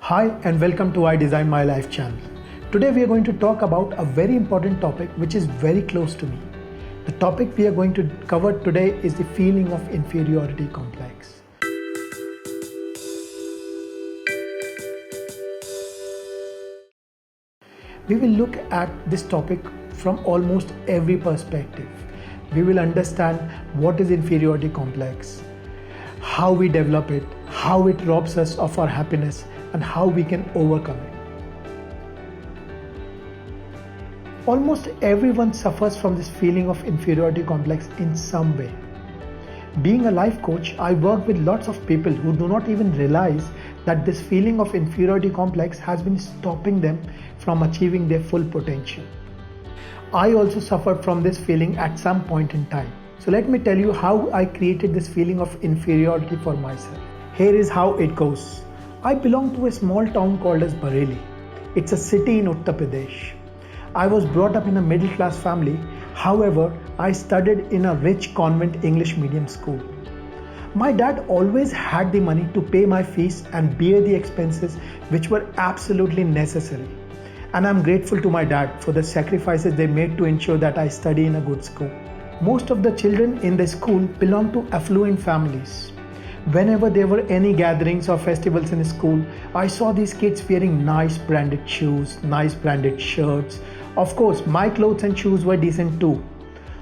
Hi and welcome to I Design My Life channel. Today we are going to talk about a very important topic which is very close to me. The topic we are going to cover today is the feeling of inferiority complex. We will look at this topic from almost every perspective. We will understand what is inferiority complex, how we develop it, how it robs us of our happiness, and how we can overcome it. Almost everyone suffers from this feeling of inferiority complex in some way. Being a life coach, I work with lots of people who do not even realize that this feeling of inferiority complex has been stopping them from achieving their full potential. I also suffered from this feeling at some point in time. So let me tell you how I created this feeling of inferiority for myself. Here is how it goes. I belong to a small town called as Bareilly. It's a city in Uttar Pradesh. I was brought up in a middle class family. However, I studied in a rich convent English medium school. My dad always had the money to pay my fees and bear the expenses which were absolutely necessary. And I'm grateful to my dad for the sacrifices they made to ensure that I study in a good school. Most of the children in the school belong to affluent families. Whenever there were any gatherings or festivals in school, I saw these kids wearing nice branded shoes, nice branded shirts. Of course, my clothes and shoes were decent too.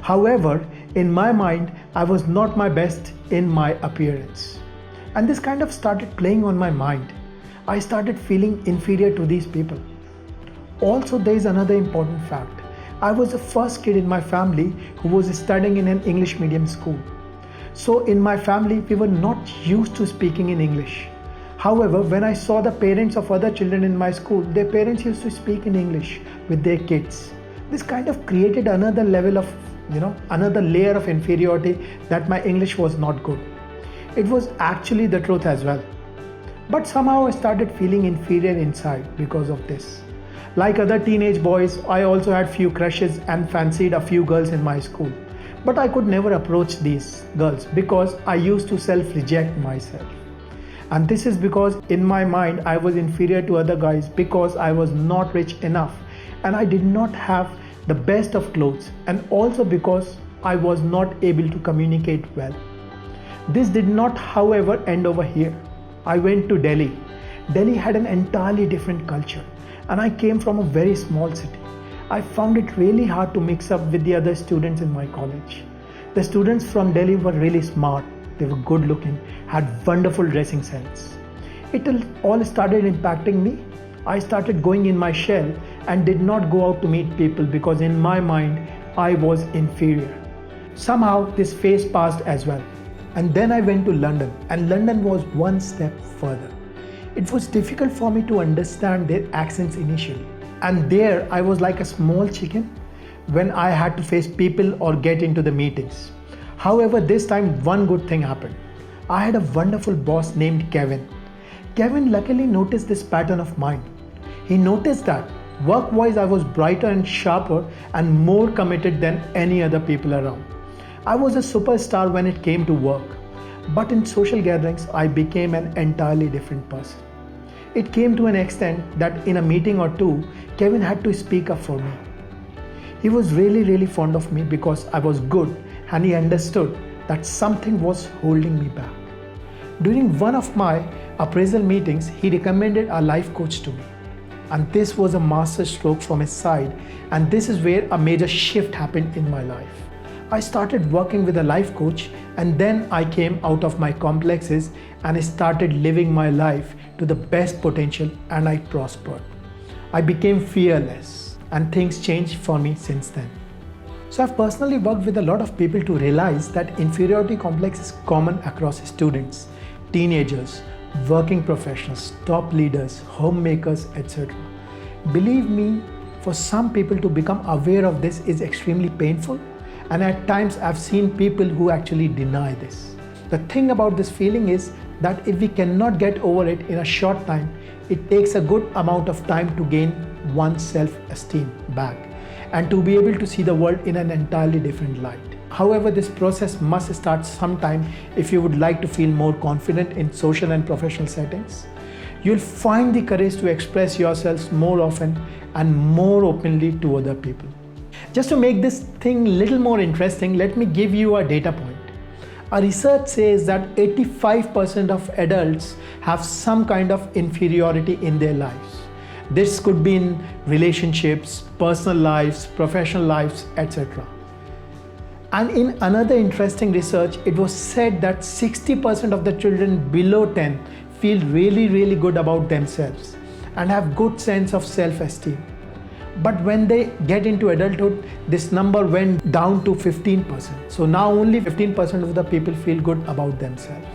However, in my mind, I was not my best in my appearance. And this kind of started playing on my mind. I started feeling inferior to these people. Also, there is another important fact. I was the first kid in my family who was studying in an English medium school. So in my family, we were not used to speaking in English. However, when I saw the parents of other children in my school, their parents used to speak in English with their kids. This kind of created another level of, another layer of inferiority that my English was not good. It was actually the truth as well. But somehow I started feeling inferior inside because of this. Like other teenage boys, I also had few crushes and fancied a few girls in my school. But I could never approach these girls because I used to self-reject myself. And this is because in my mind I was inferior to other guys because I was not rich enough and I did not have the best of clothes, and also because I was not able to communicate well. This did not, however, end over here. I went to Delhi. Delhi had an entirely different culture and I came from a very small city. I found it really hard to mix up with the other students in my college. The students from Delhi were really smart, they were good looking, had wonderful dressing sense. It all started impacting me. I started going in my shell and did not go out to meet people because in my mind I was inferior. Somehow this phase passed as well. And then I went to London, and London was one step further. It was difficult for me to understand their accents initially. And there I was like a small chicken when I had to face people or get into the meetings. However, this time one good thing happened. I had a wonderful boss named Kevin. Kevin luckily noticed this pattern of mine. He noticed that work-wise I was brighter and sharper and more committed than any other people around. I was a superstar when it came to work, but in social gatherings I became an entirely different person. It came to an extent that in a meeting or two, Kevin had to speak up for me. He was really fond of me because I was good, and he understood that something was holding me back. During one of my appraisal meetings, he recommended a life coach to me. And this was a master stroke from his side, and this is where a major shift happened in my life. I started working with a life coach, and then I came out of my complexes and I started living my life to the best potential, and I prospered. I became fearless, and things changed for me since then. So I've personally worked with a lot of people to realize that inferiority complex is common across students, teenagers, working professionals, top leaders, homemakers, etc. Believe me, for some people to become aware of this is extremely painful. And at times I've seen people who actually deny this. The thing about this feeling is that if we cannot get over it in a short time, it takes a good amount of time to gain one's self-esteem back and to be able to see the world in an entirely different light. However, this process must start sometime if you would like to feel more confident in social and professional settings. you'll find the courage to express yourselves more often and more openly to other people. Just to make this thing little more interesting, let me give you a data point. A research says that 85% of adults have some kind of inferiority in their lives. This could be in relationships, personal lives, professional lives, etc. And in another interesting research, it was said that 60% of the children below 10 feel really good about themselves and have good sense of self-esteem. But when they get into adulthood, this number went down to 15%. So now only 15% of the people feel good about themselves.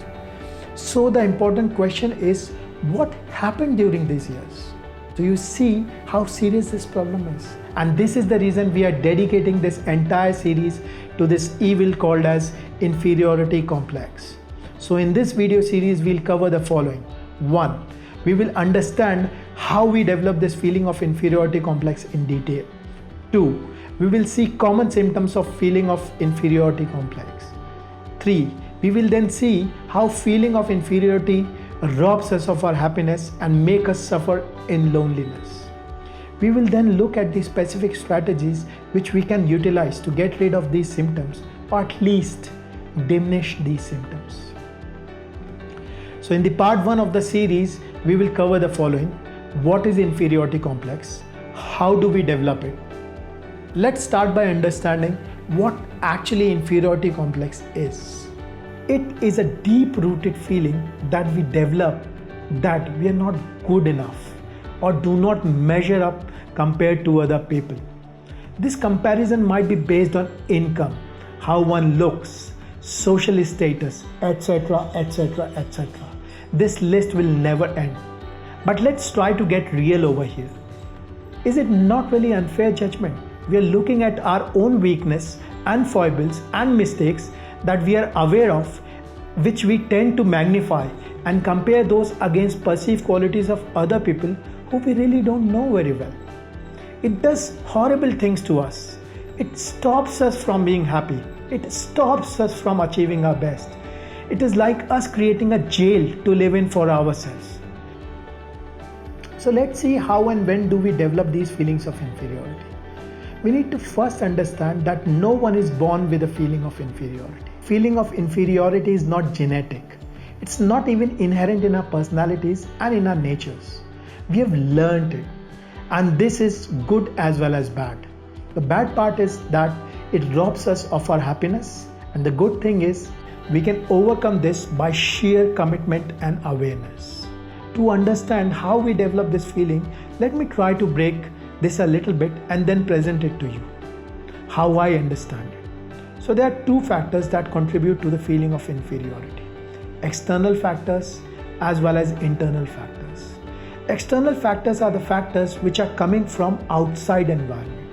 So the important question is, what happened during these years? So you see how serious this problem is. And this is the reason we are dedicating this entire series to this evil called as inferiority complex. So in this video series, we'll cover the following. 1. We will understand how we develop this feeling of inferiority complex in detail. 2. We will see common symptoms of feeling of inferiority complex. 3. We will then see how feeling of inferiority robs us of our happiness and make us suffer in loneliness. We will then look at the specific strategies which we can utilize to get rid of these symptoms, or at least diminish these symptoms. So in the part 1 of the series, we will cover the following. What is inferiority complex? How do we develop it? Let's start by understanding what actually inferiority complex is. It is a deep-rooted feeling that we develop that we are not good enough or do not measure up compared to other people. This comparison might be based on income, how one looks, social status, etc., etc., etc. This list will never end. But let's try to get real over here. Is it not really unfair judgment? We are looking at our own weakness and foibles and mistakes that we are aware of, which we tend to magnify and compare those against perceived qualities of other people who we really don't know very well. It does horrible things to us. It stops us from being happy. It stops us from achieving our best. It is like us creating a jail to live in for ourselves. So let's see how and when do we develop these feelings of inferiority. We need to first understand that no one is born with a feeling of inferiority. Feeling of inferiority is not genetic. It's not even inherent in our personalities and in our natures. We have learned it. And this is good as well as bad. The bad part is that it robs us of our happiness. And the good thing is we can overcome this by sheer commitment and awareness. To understand how we develop this feeling, let me try to break this a little bit and then present it to you. How I understand it. So there are two factors that contribute to the feeling of inferiority. External factors as well as internal factors. External factors are the factors which are coming from outside environment.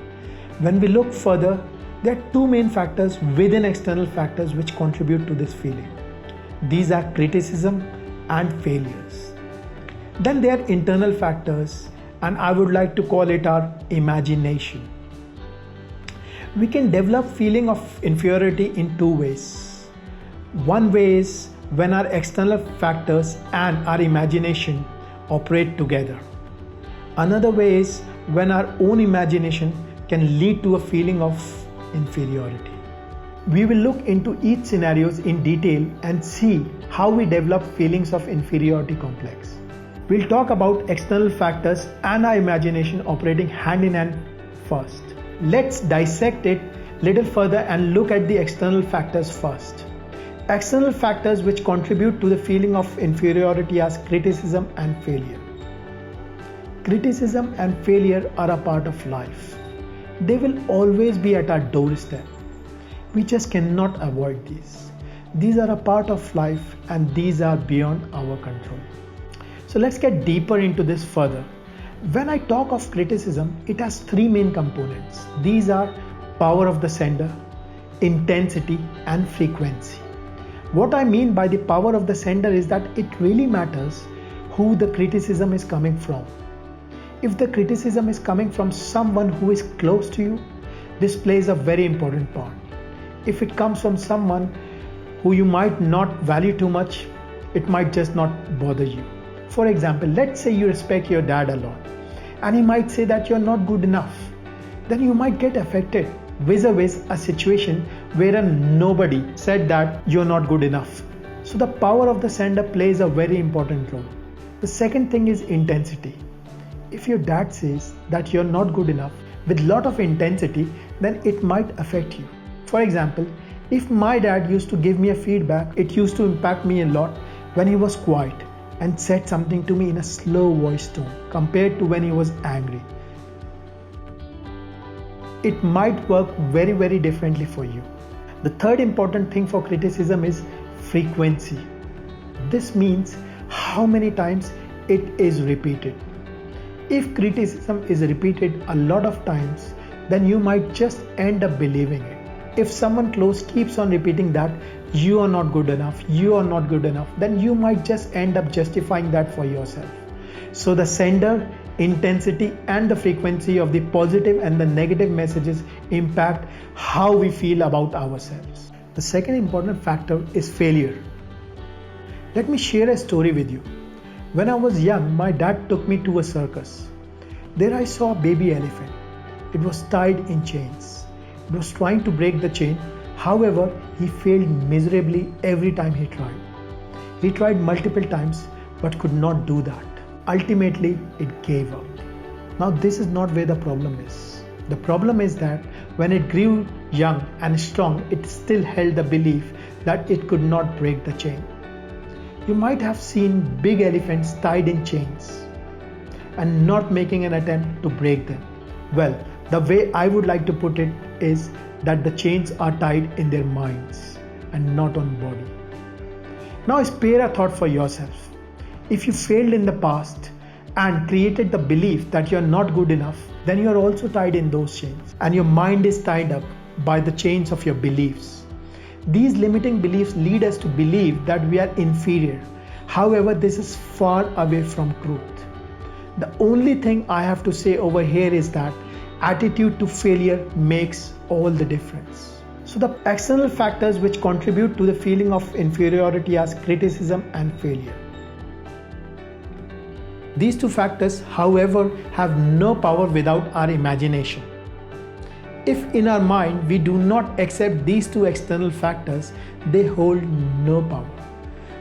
When we look further, there are two main factors within external factors which contribute to this feeling. These are criticism and failures. Then there are internal factors, and I would like to call it our imagination. We can develop feeling of inferiority in two ways. One way is when our external factors and our imagination operate together. Another way is when our own imagination can lead to a feeling of inferiority. We will look into each scenarios in detail and see how we develop feelings of inferiority complex. We'll talk about external factors and our imagination operating hand in hand first. Let's dissect it little further and look at the external factors first. External factors which contribute to the feeling of inferiority are criticism and failure. Criticism and failure are a part of life. They will always be at our doorstep. We just cannot avoid these. These are a part of life and these are beyond our control. So let's get deeper into this further. When I talk of criticism, it has three main components. These are power of the sender, intensity, and frequency. What I mean by the power of the sender is that it really matters who the criticism is coming from. If the criticism is coming from someone who is close to you, this plays a very important part. If it comes from someone who you might not value too much, it might just not bother you. For example, let's say you respect your dad a lot and he might say that you're not good enough. Then you might get affected vis-a-vis a situation wherein nobody said that you're not good enough. So the power of the sender plays a very important role. The second thing is intensity. If your dad says that you're not good enough with lot of intensity, then it might affect you. For example, if my dad used to give me a feedback, it used to impact me a lot when he was quiet and said something to me in a slow voice tone compared to when he was angry. It might work very, very differently for you. The third important thing for criticism is frequency. This means how many times it is repeated. If criticism is repeated a lot of times, then you might just end up believing it. If someone close keeps on repeating that you are not good enough, you are not good enough, then you might just end up justifying that for yourself. So the sender, intensity and the frequency of the positive and the negative messages impact how we feel about ourselves. The second important factor is failure. Let me share a story with you. When I was young, my dad took me to a circus. There I saw a baby elephant. It was tied in chains. It was trying to break the chain. However, he failed miserably every time he tried. He tried multiple times but could not do that. Ultimately, it gave up. Now this is not where the problem is. The problem is that when it grew young and strong, it still held the belief that it could not break the chain. You might have seen big elephants tied in chains and not making an attempt to break them. Well, the way I would like to put it is that the chains are tied in their minds and not on body. Now spare a thought for yourself. If you failed in the past and created the belief that you're not good enough, then you're also tied in those chains and your mind is tied up by the chains of your beliefs. These limiting beliefs lead us to believe that we are inferior. However, this is far away from truth. The only thing I have to say over here is that attitude to failure makes all the difference. So the external factors which contribute to the feeling of inferiority are criticism and failure. These two factors, however, have no power without our imagination. If in our mind we do not accept these two external factors, they hold no power.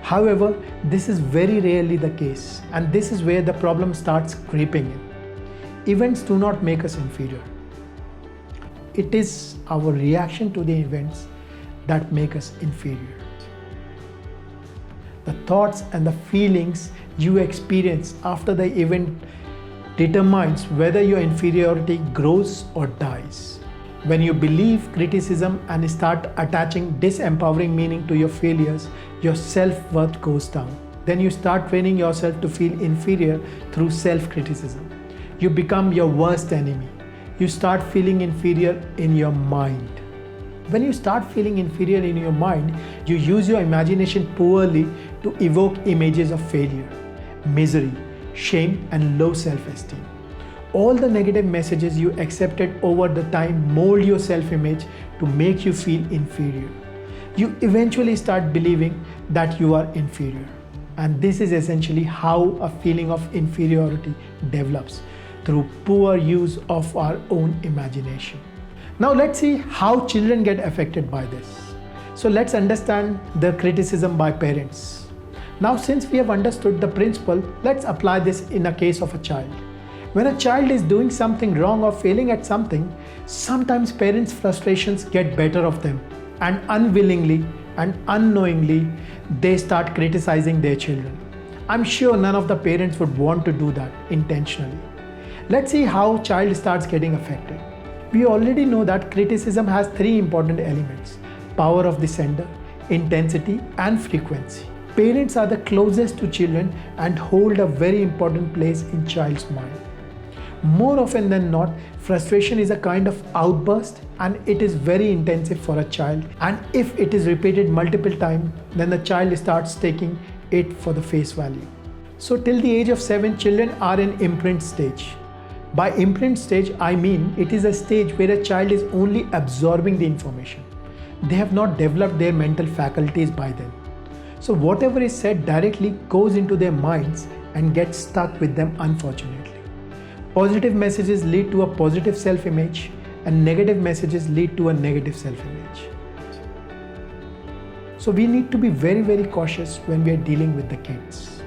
However, this is very rarely the case, and this is where the problem starts creeping in. Events do not make us inferior. It is our reaction to the events that make us inferior. The thoughts and the feelings you experience after the event determines whether your inferiority grows or dies. When you believe criticism and start attaching disempowering meaning to your failures, your self-worth goes down. Then you start training yourself to feel inferior through self-criticism. You become your worst enemy. You start feeling inferior in your mind. When you start feeling inferior in your mind, you use your imagination poorly to evoke images of failure, misery, shame, and low self-esteem. All the negative messages you accepted over the time mold your self-image to make you feel inferior. You eventually start believing that you are inferior. And this is essentially how a feeling of inferiority develops, through poor use of our own imagination. Now let's see how children get affected by this. So let's understand the criticism by parents. Now since we have understood the principle, let's apply this in a case of a child. When a child is doing something wrong or failing at something, sometimes parents' frustrations get better of them, and unwillingly and unknowingly they start criticizing their children. I'm sure none of the parents would want to do that intentionally. Let's see how child starts getting affected. We already know that criticism has three important elements: power of the sender, intensity, and frequency. Parents are the closest to children and hold a very important place in child's mind. More often than not, frustration is a kind of outburst and it is very intensive for a child, and if it is repeated multiple times, then the child starts taking it for the face value. So till the age of 7, children are in imprint stage. By imprint stage, I mean it is a stage where a child is only absorbing the information. They have not developed their mental faculties by then. So whatever is said directly goes into their minds and get stuck with them, unfortunately. Positive messages lead to a positive self-image, and negative messages lead to a negative self-image. So we need to be very, very cautious when we are dealing with the kids.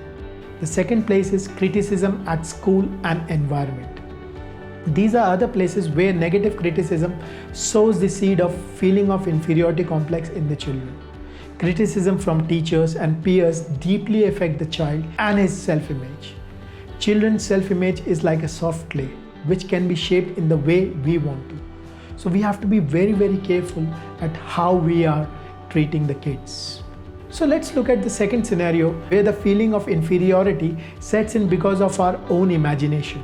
The second place is criticism at school and environment. These are other places where negative criticism sows the seed of feeling of inferiority complex in the children. Criticism from teachers and peers deeply affect the child and his self-image. Children's self-image is like a soft clay, which can be shaped in the way we want to. So we have to be very, very careful at how we are treating the kids. So let's look at the second scenario where the feeling of inferiority sets in because of our own imagination.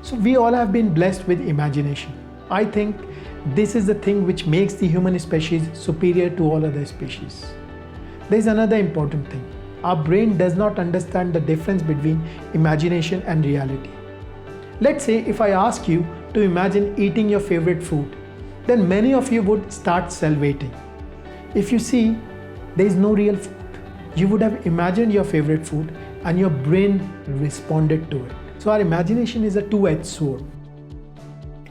So we all have been blessed with imagination. I think this is the thing which makes the human species superior to all other species. There is another important thing. Our brain does not understand the difference between imagination and reality. Let's say if I ask you to imagine eating your favorite food, then many of you would start salivating. If you see, there is no real food. You would have imagined your favorite food and your brain responded to it. So our imagination is a two-edged sword.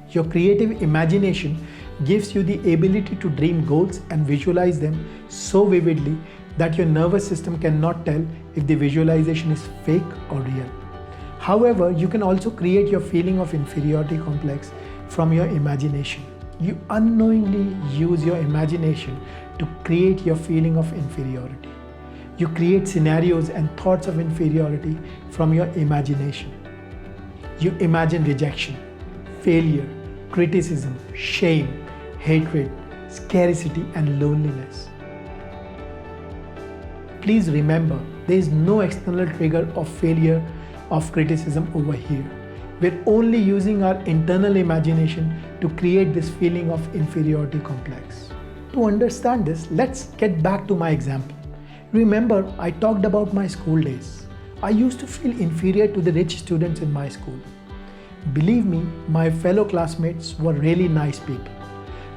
Your creative imagination gives you the ability to dream goals and visualize them so vividly that your nervous system cannot tell if the visualization is fake or real. However, you can also create your feeling of inferiority complex from your imagination. You unknowingly use your imagination to create your feeling of inferiority. You create scenarios and thoughts of inferiority from your imagination. You imagine rejection, failure, criticism, shame, hatred, scarcity, and loneliness. Please remember, there is no external trigger of failure, of criticism over here. We're only using our internal imagination to create this feeling of inferiority complex. To understand this, let's get back to my example. Remember, I talked about my school days. I used to feel inferior to the rich students in my school. Believe me, my fellow classmates were really nice people.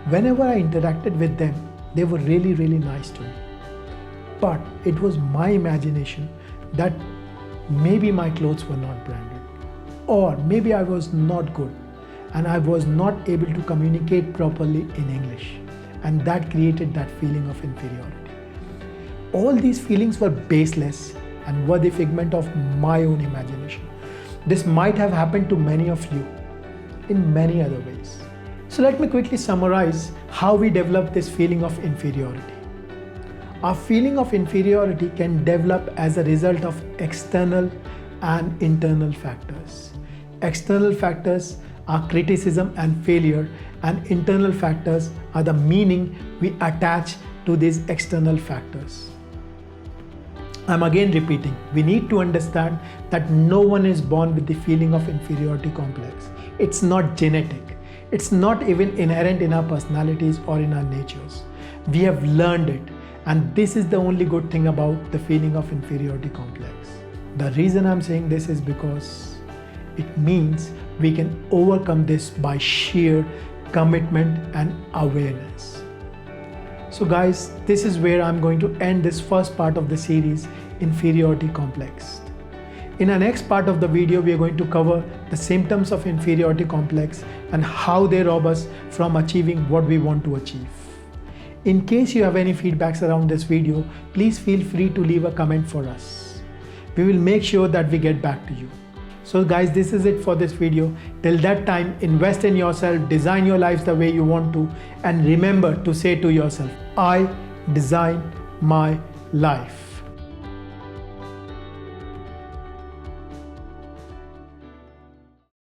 Whenever I interacted with them, they were really, really nice to me. But it was my imagination that maybe my clothes were not branded, or maybe I was not good and I was not able to communicate properly in English, and that created that feeling of inferiority. All these feelings were baseless and were the figment of my own imagination. This might have happened to many of you in many other ways. So let me quickly summarize how we develop this feeling of inferiority. Our feeling of inferiority can develop as a result of external and internal factors. External factors are criticism and failure, and internal factors are the meaning we attach to these external factors. I'm again repeating, we need to understand that no one is born with the feeling of inferiority complex. It's not genetic. It's not even inherent in our personalities or in our natures. We have learned it, and this is the only good thing about the feeling of inferiority complex. The reason I'm saying this is because it means we can overcome this by sheer commitment and awareness. So guys, this is where I'm going to end this first part of the series, Inferiority Complex. In our next part of the video, we are going to cover the symptoms of inferiority complex and how they rob us from achieving what we want to achieve. In case you have any feedbacks around this video, please feel free to leave a comment for us. We will make sure that we get back to you. So guys, this is it for this video. Till that time, invest in yourself, design your lives the way you want to, and remember to say to yourself, I design my life.